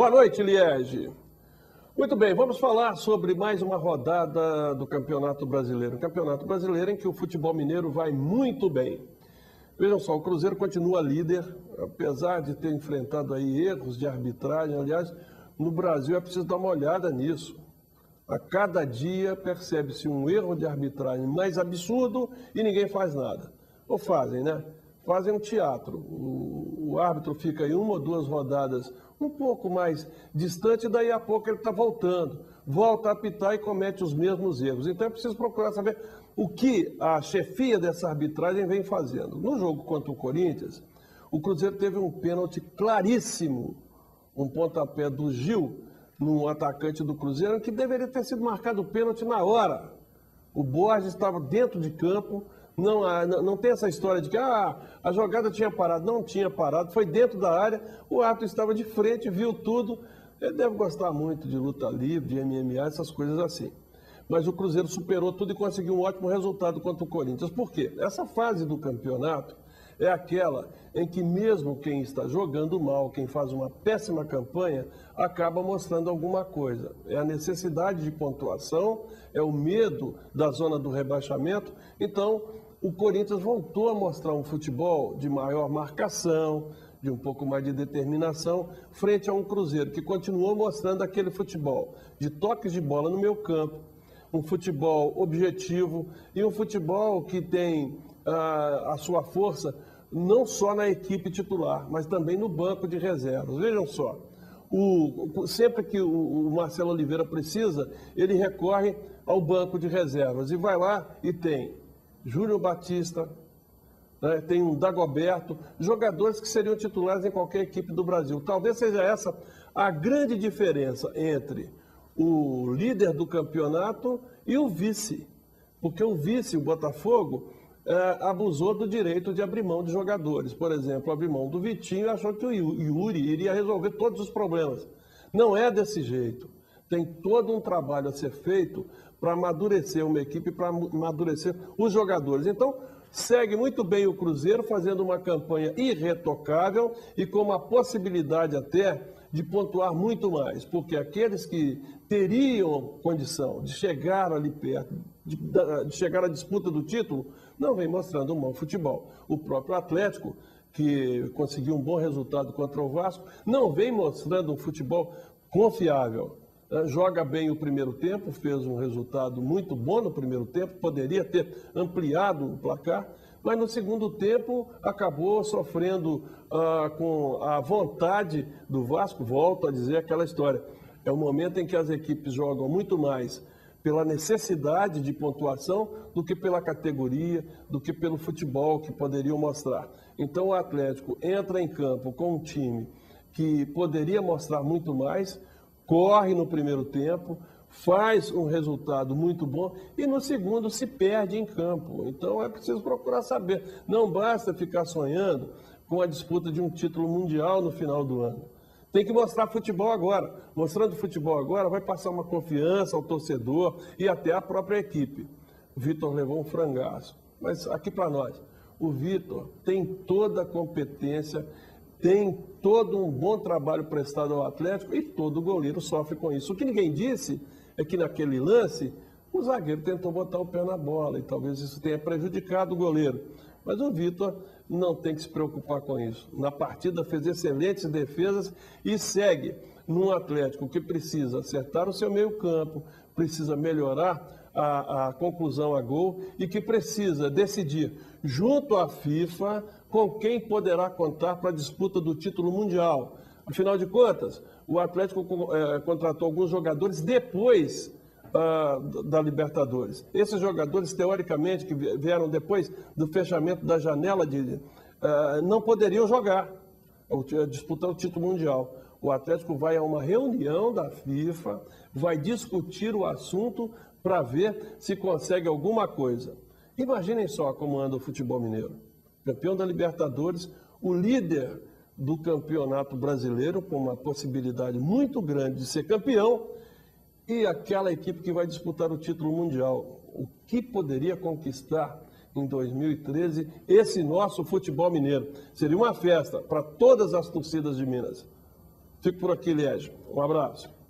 Boa noite, Liege. Muito bem, vamos falar sobre mais uma rodada do Campeonato Brasileiro. Um Campeonato Brasileiro em que o futebol mineiro vai muito bem. Vejam só, o Cruzeiro continua líder, apesar de ter enfrentado aí erros de arbitragem. Aliás, no Brasil é preciso dar uma olhada nisso. A cada dia percebe-se um erro de arbitragem mais absurdo e ninguém faz nada. Ou fazem, né? Fazem um teatro. O árbitro fica aí uma ou duas rodadas um pouco mais distante, e daí a pouco ele está voltando. Volta a apitar e comete os mesmos erros. Então é preciso procurar saber o que a chefia dessa arbitragem vem fazendo. No jogo contra o Corinthians, o Cruzeiro teve um pênalti claríssimo, um pontapé do Gil, num atacante do Cruzeiro, que deveria ter sido marcado o pênalti na hora. O Borges estava dentro de campo, não tem essa história de que a jogada tinha parado. Não tinha parado, foi dentro da área, o árbitro estava de frente, viu tudo. Ele deve gostar muito de luta livre, de MMA, essas coisas assim. Mas o Cruzeiro superou tudo e conseguiu um ótimo resultado contra o Corinthians. Por quê? Essa fase do campeonato é aquela em que mesmo quem está jogando mal, quem faz uma péssima campanha, acaba mostrando alguma coisa. É a necessidade de pontuação, é o medo da zona do rebaixamento. Então, o Corinthians voltou a mostrar um futebol de maior marcação, de um pouco mais de determinação, frente a um Cruzeiro que continuou mostrando aquele futebol de toques de bola no meio campo, um futebol objetivo e um futebol que tem a sua força não só na equipe titular, mas também no banco de reservas. Vejam só, sempre que o Marcelo Oliveira precisa, ele recorre ao banco de reservas e vai lá e tem Júnior Batista, né, tem um Dagoberto, jogadores que seriam titulares em qualquer equipe do Brasil. Talvez seja essa a grande diferença entre o líder do campeonato e o vice, porque o vice, o Botafogo, abusou do direito de abrir mão de jogadores. Por exemplo, abrir mão do Vitinho e achou que o Yuri iria resolver todos os problemas. Não é desse jeito. Tem todo um trabalho a ser feito para amadurecer uma equipe, para amadurecer os jogadores. Então, segue muito bem o Cruzeiro, fazendo uma campanha irretocável e com uma possibilidade até de pontuar muito mais, porque aqueles que teriam condição de chegar ali perto, de chegar à disputa do título, não vem mostrando um bom futebol. O próprio Atlético, que conseguiu um bom resultado contra o Vasco, não vem mostrando um futebol confiável. Joga bem o primeiro tempo, fez um resultado muito bom no primeiro tempo, poderia ter ampliado o placar, mas no segundo tempo acabou sofrendo com a vontade do Vasco. Volto a dizer aquela história. É o momento em que as equipes jogam muito mais pela necessidade de pontuação do que pela categoria, do que pelo futebol que poderiam mostrar. Então o Atlético entra em campo com um time que poderia mostrar muito mais, corre no primeiro tempo, faz um resultado muito bom e no segundo se perde em campo. Então é preciso procurar saber. Não basta ficar sonhando com a disputa de um título mundial no final do ano. Tem que mostrar futebol agora. Mostrando futebol agora vai passar uma confiança ao torcedor e até à própria equipe. O Vitor levou um frangaço. Mas aqui para nós, o Vitor tem toda a competência, tem todo um bom trabalho prestado ao Atlético e todo goleiro sofre com isso. O que ninguém disse é que naquele lance o zagueiro tentou botar o pé na bola e talvez isso tenha prejudicado o goleiro. Mas o Vitor não tem que se preocupar com isso. Na partida fez excelentes defesas e segue num Atlético que precisa acertar o seu meio-campo, precisa melhorar a conclusão a gol e que precisa decidir junto à FIFA com quem poderá contar para a disputa do título mundial. Afinal de contas, o Atlético contratou alguns jogadores depois da Libertadores. Esses jogadores, teoricamente, que vieram depois do fechamento da janela, não poderiam jogar, disputar o título mundial. O Atlético vai a uma reunião da FIFA, vai discutir o assunto para ver se consegue alguma coisa. Imaginem só como anda o futebol mineiro. Campeão da Libertadores, o líder do campeonato brasileiro, com uma possibilidade muito grande de ser campeão, e aquela equipe que vai disputar o título mundial. O que poderia conquistar em 2013 esse nosso futebol mineiro? Seria uma festa para todas as torcidas de Minas. Fico por aqui, Liege. Um abraço.